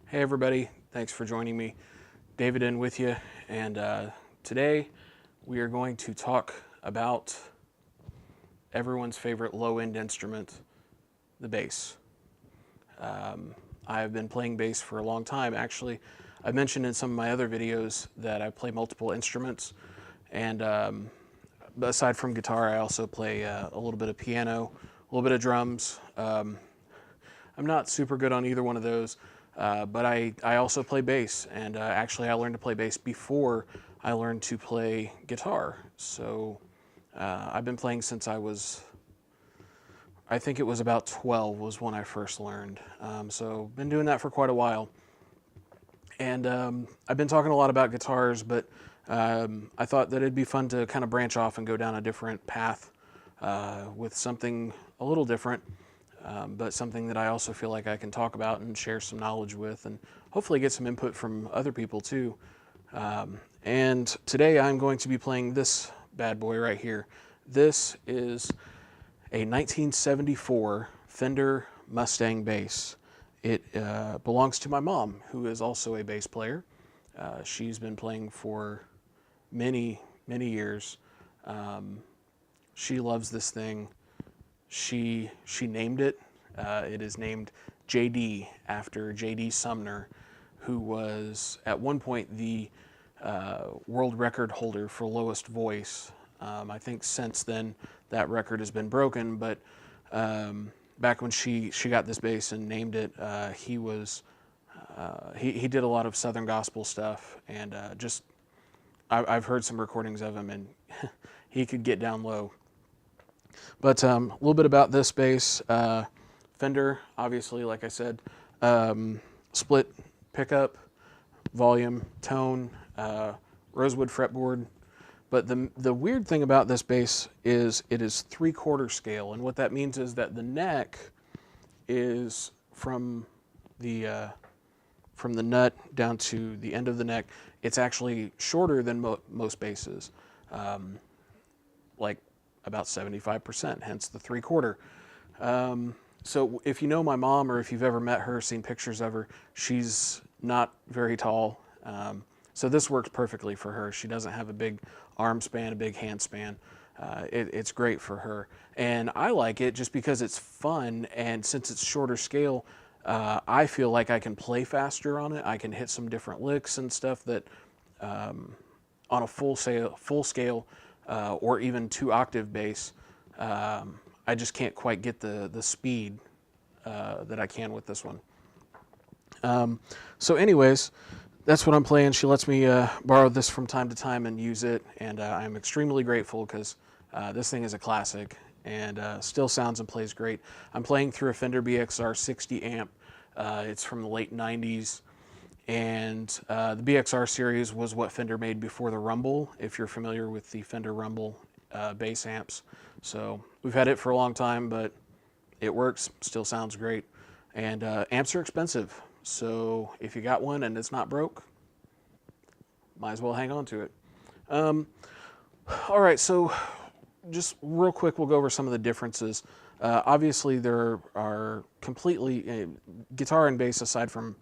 Hey everybody, thanks for joining me. David in with you, and today we are going to talk about everyone's favorite low-end instrument, the bass. I've been playing bass for a long time. Actually, I mentioned in some of my other videos that I play multiple instruments, and aside from guitar, I also play a little bit of piano, a little bit of drums. I'm not super good on either one of those, but I also play bass, and actually I learned to play bass before I learned to play guitar. So I've been playing since I think it was about 12 was when I first learned. So been doing that for quite a while. And I've been talking a lot about guitars, but I thought that it'd be fun to kind of branch off and go down a different path with something a little different. But something that I also feel like I can talk about and share some knowledge with, and hopefully get some input from other people too. And today I'm going to be playing this bad boy right here. This is a 1974 Fender Mustang bass. It belongs to my mom, who is also a bass player. She's been playing for many, many years. She loves this thing. She named it. It is named JD after JD Sumner, who was at one point the world record holder for lowest voice. I think since then that record has been broken, but back when she got this bass and named it, he did a lot of Southern gospel stuff, and I've heard some recordings of him, and he could get down low. But a little bit about this bass. Fender, obviously, like I said, split pickup, volume, tone, rosewood fretboard. But the weird thing about this bass is it is 3/4 scale, and what that means is that the neck is from the nut down to the end of the neck. It's actually shorter than most basses, like about 75%, hence the 3/4. So if you know my mom, or if you've ever met her, seen pictures of her, she's not very tall. So this works perfectly for her. She doesn't have a big arm span, a big hand span. It's great for her. And I like it just because it's fun, and since it's shorter scale, I feel like I can play faster on it. I can hit some different licks and stuff that on a full scale, or even 2-octave bass, I just can't quite get the speed that I can with this one. So anyways, that's what I'm playing. She lets me borrow this from time to time and use it, and I'm extremely grateful because this thing is a classic and still sounds and plays great. I'm playing through a Fender BXR 60 amp. It's from the late 90s. And the BXR series was what Fender made before the Rumble, if you're familiar with the Fender Rumble bass amps. So we've had it for a long time, but it works, still sounds great. And amps are expensive, so if you got one and it's not broke, might as well hang on to it. All right, so just real quick, we'll go over some of the differences. Obviously, there are completely, guitar and bass, aside from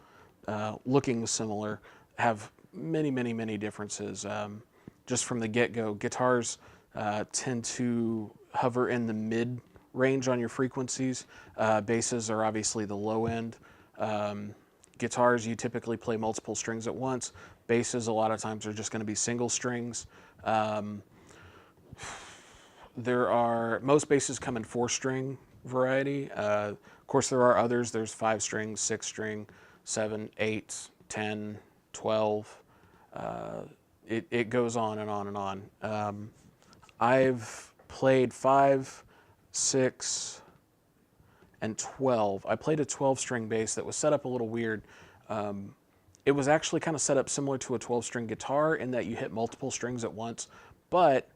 looking similar, have many, many, many differences. Just from the get-go, guitars tend to hover in the mid range on your frequencies. Basses are obviously the low end. Guitars, you typically play multiple strings at once. Basses, a lot of times, are just going to be single strings. Most basses come in 4-string variety. Of course, there are others. There's 5-string, 6-string, 7, 8, 10, 12. It goes on and on and on. I've played 5, 6, and 12. I played a 12-string bass that was set up a little weird. It was actually kind of set up similar to a 12-string guitar in that you hit multiple strings at once, but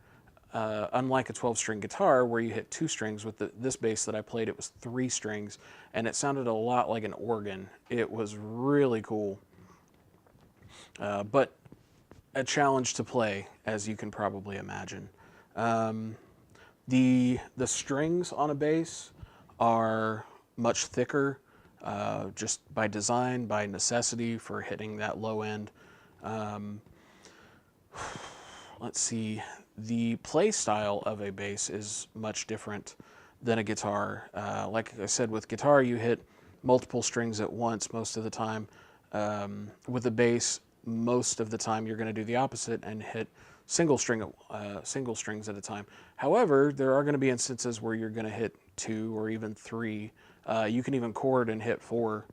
unlike a 12-string guitar where you hit 2 strings, with this bass that I played, it was 3 strings, and it sounded a lot like an organ. It was really cool, but a challenge to play, as you can probably imagine. The strings on a bass are much thicker just by design, by necessity for hitting that low end. Um, let's see, the play style of a bass is much different than a guitar. Like I said, with guitar, you hit multiple strings at once most of the time. With a bass, most of the time you're going to do the opposite and hit single strings at a time. However, there are going to be instances where you're going to hit 2 or even 3. You can even chord and hit 4,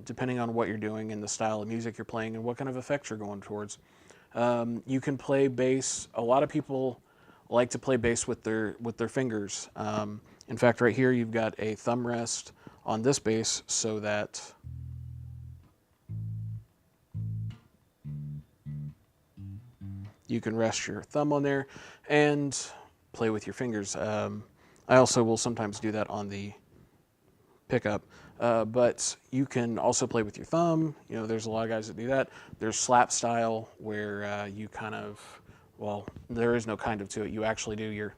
depending on what you're doing and the style of music you're playing and what kind of effects you're going towards. You can play bass. A lot of people like to play bass with their fingers. In fact, right here you've got a thumb rest on this bass so that you can rest your thumb on there and play with your fingers. I also will sometimes do that on the pickup, but you can also play with your thumb. You know, there's a lot of guys that do that. There's slap style where you kind of, well, there is no kind of to it. You actually do you're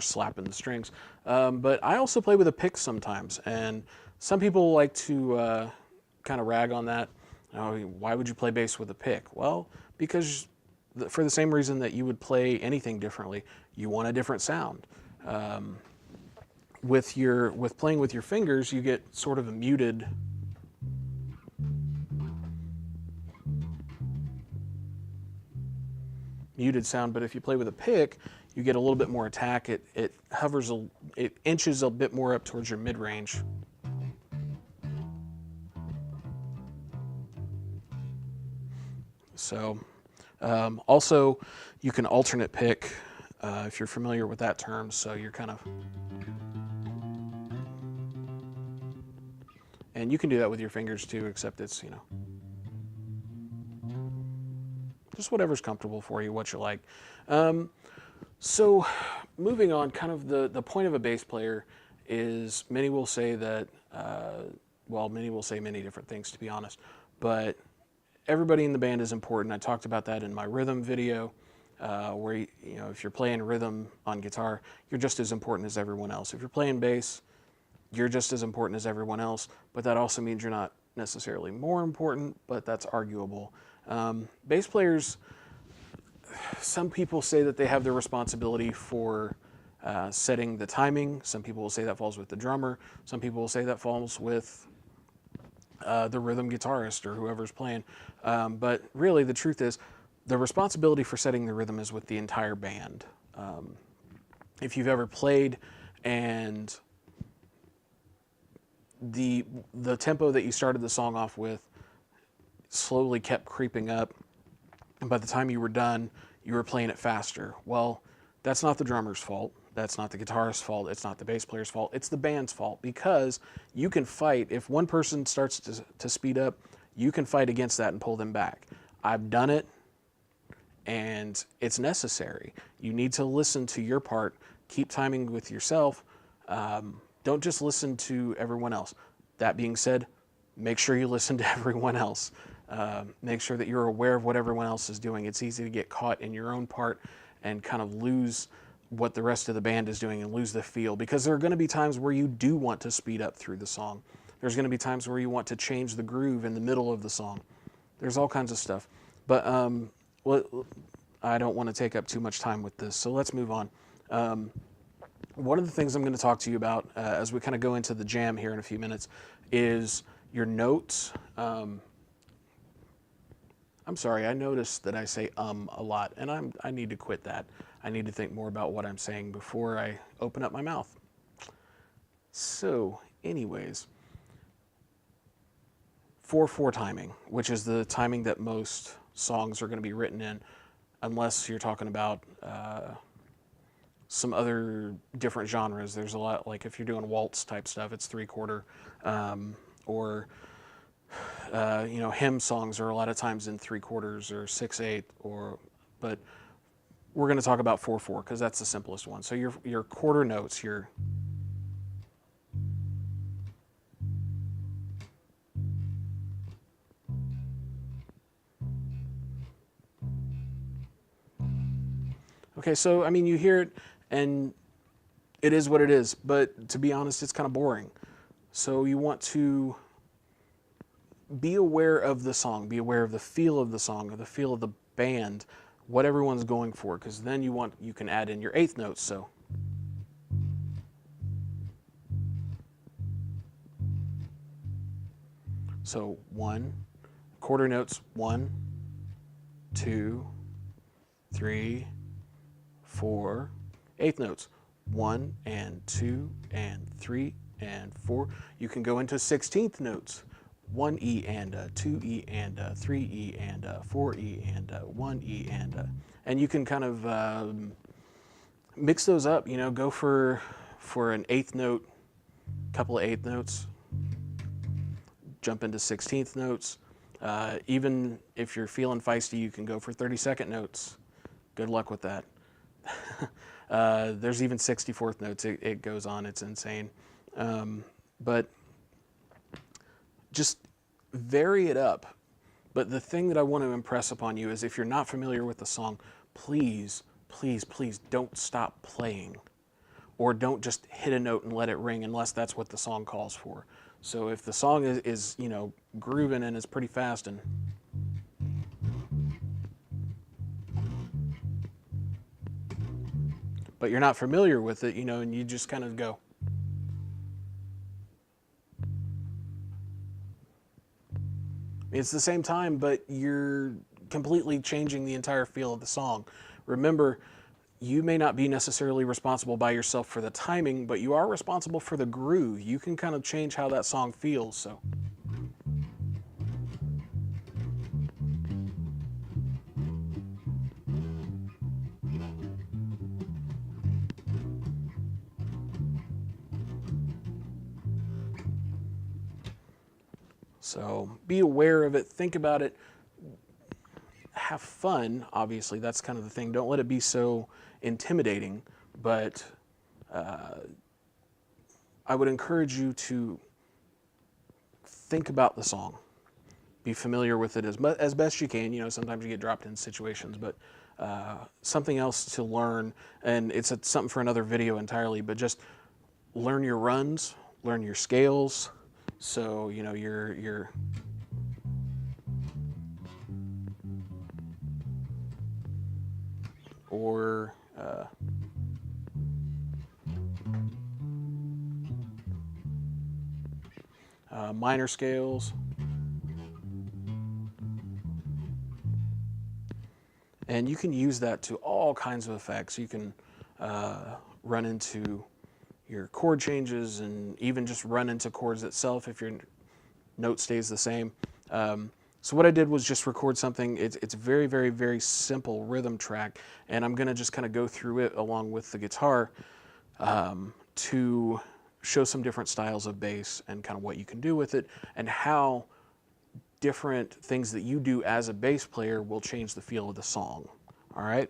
slapping the strings. But I also play with a pick sometimes, and some people like to kind of rag on that. Why would you play bass with a pick? Well, because for the same reason that you would play anything differently, you want a different sound. With playing with your fingers, you get sort of a muted sound, but if you play with a pick, you get a little bit more attack. It hovers, it inches a bit more up towards your mid-range. So, also, you can alternate pick if you're familiar with that term. So you're kind of, and you can do that with your fingers too, except it's, you know, just whatever's comfortable for you, what you like. So moving on, kind of the point of a bass player is many will say that, well, many will say many different things, to be honest, but everybody in the band is important. I talked about that in my rhythm video, where, you know, if you're playing rhythm on guitar, you're just as important as everyone else. If you're playing bass, you're just as important as everyone else, but that also means you're not necessarily more important, but that's arguable. Bass players, some people say that they have the responsibility for setting the timing. Some people will say that falls with the drummer. Some people will say that falls with the rhythm guitarist or whoever's playing. But really, the truth is, the responsibility for setting the rhythm is with the entire band. If you've ever played and the tempo that you started the song off with slowly kept creeping up, and by the time you were done, you were playing it faster. Well, that's not the drummer's fault. That's not the guitarist's fault. It's not the bass player's fault. It's the band's fault, because you can fight. If one person starts to speed up, you can fight against that and pull them back. I've done it, and it's necessary. You need to listen to your part. Keep timing with yourself. Don't just listen to everyone else. That being said, make sure you listen to everyone else. Make sure that you're aware of what everyone else is doing. It's easy to get caught in your own part and kind of lose what the rest of the band is doing and lose the feel, because there are going to be times where you do want to speed up through the song. There's going to be times where you want to change the groove in the middle of the song. There's all kinds of stuff. But I don't want to take up too much time with this, so let's move on. One of the things I'm going to talk to you about as we kind of go into the jam here in a few minutes is your notes. I'm sorry, I noticed that I say a lot, and I need to quit that. I need to think more about what I'm saying before I open up my mouth. So, anyways, 4/4 timing, which is the timing that most songs are going to be written in, unless you're talking about some other different genres. There's a lot, like if you're doing waltz type stuff, it's 3/4, or you know, hymn songs are a lot of times in 3/4 or 6/8, but we're going to talk about 4/4 because that's the simplest one. So your quarter notes, okay, so I mean, you hear it, and It is what it is, but to be honest, it's kind of boring. So you want to be aware of the song, be aware of the feel of the song, or the feel of the band, what everyone's going for, because then you can add in your eighth notes. So one, quarter notes, 1, 2, 3, 4, eighth notes, 1 and 2 and 3 and 4. You can go into 16th notes, 1E and 2E and 3E and 4E and 1E and you can kind of mix those up. You know, go for an eighth note, couple of eighth notes, jump into 16th notes. Even if you're feeling feisty, you can go for 32nd notes. Good luck with that. There's even 64th notes. It goes on. It's insane. But just vary it up. But the thing that I want to impress upon you is if you're not familiar with the song, please, please, please don't stop playing. Or don't just hit a note and let it ring unless that's what the song calls for. So if the song is you know, grooving and is pretty fast and but you're not familiar with it, you know, and you just kind of go. It's the same time, but you're completely changing the entire feel of the song. Remember, you may not be necessarily responsible by yourself for the timing, but you are responsible for the groove. You can kind of change how that song feels. So be aware of it, think about it, have fun, obviously, that's kind of the thing. Don't let it be so intimidating, but I would encourage you to think about the song, be familiar with it as best you can. You know, sometimes you get dropped in situations, but something else to learn, and it's something for another video entirely, but just learn your runs, learn your scales. So, you know, your or minor scales. And you can use that to all kinds of effects. You can run into your chord changes and even just run into chords itself if your note stays the same. So what I did was just record something. It's a very, very, very simple rhythm track, and I'm going to just kind of go through it along with the guitar to show some different styles of bass and kind of what you can do with it and how different things that you do as a bass player will change the feel of the song. All right?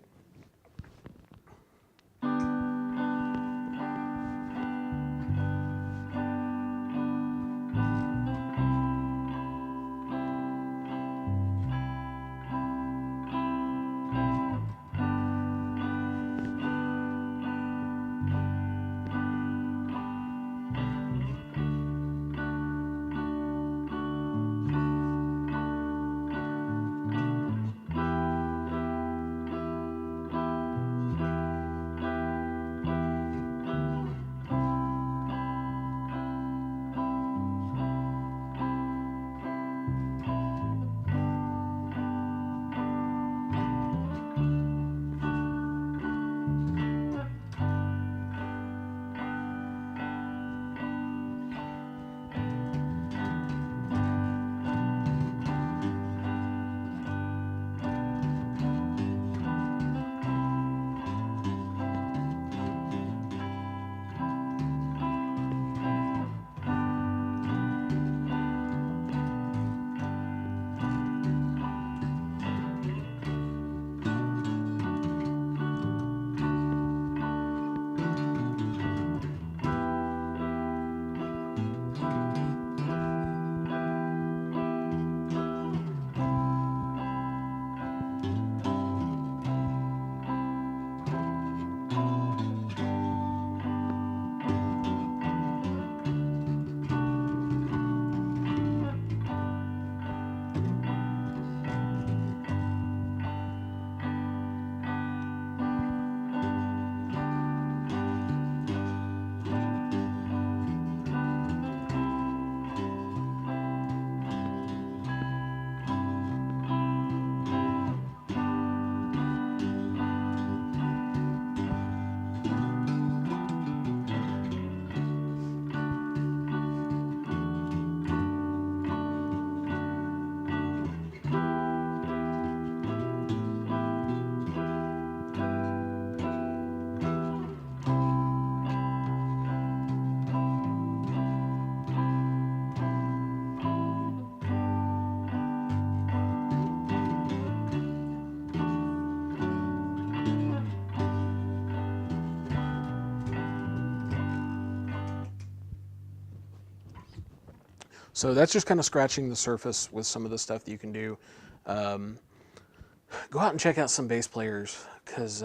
So that's just kind of scratching the surface with some of the stuff that you can do. Go out and check out some bass players, because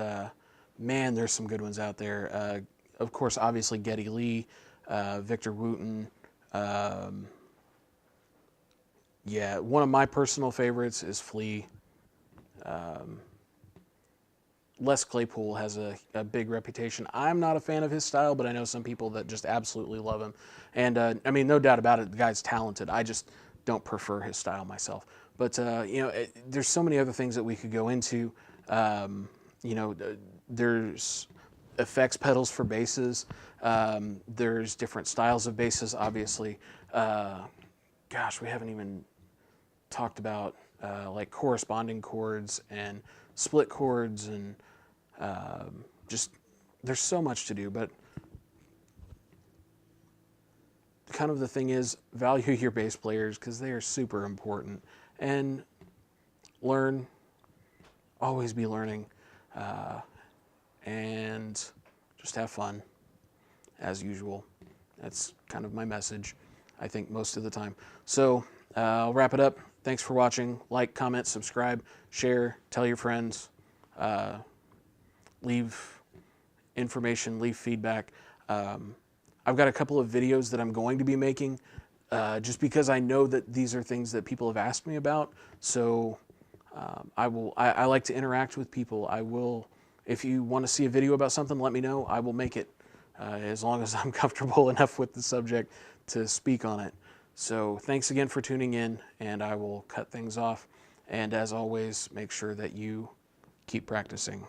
man, there's some good ones out there. Of course, obviously Geddy Lee, Victor Wooten. Yeah, one of my personal favorites is Flea. Les Claypool has a big reputation. I'm not a fan of his style, but I know some people that just absolutely love him. And I mean, no doubt about it, the guy's talented. I just don't prefer his style myself. But there's so many other things that we could go into. There's effects pedals for basses. There's different styles of basses, obviously. Gosh, we haven't even talked about like corresponding chords and split chords, and just there's so much to do. But kind of the thing is, value your bass players, because they are super important, and learn, always be learning, and just have fun as usual. That's kind of my message, I think, most of the time. So I'll wrap it up. Thanks for watching. Like, comment, subscribe, share, tell your friends, leave information, leave feedback. I've got a couple of videos that I'm going to be making, just because I know that these are things that people have asked me about. So I like to interact with people. I will, if you want to see a video about something, let me know. I will make it, as long as I'm comfortable enough with the subject to speak on it. So thanks again for tuning in, and I will cut things off. And as always, make sure that you keep practicing.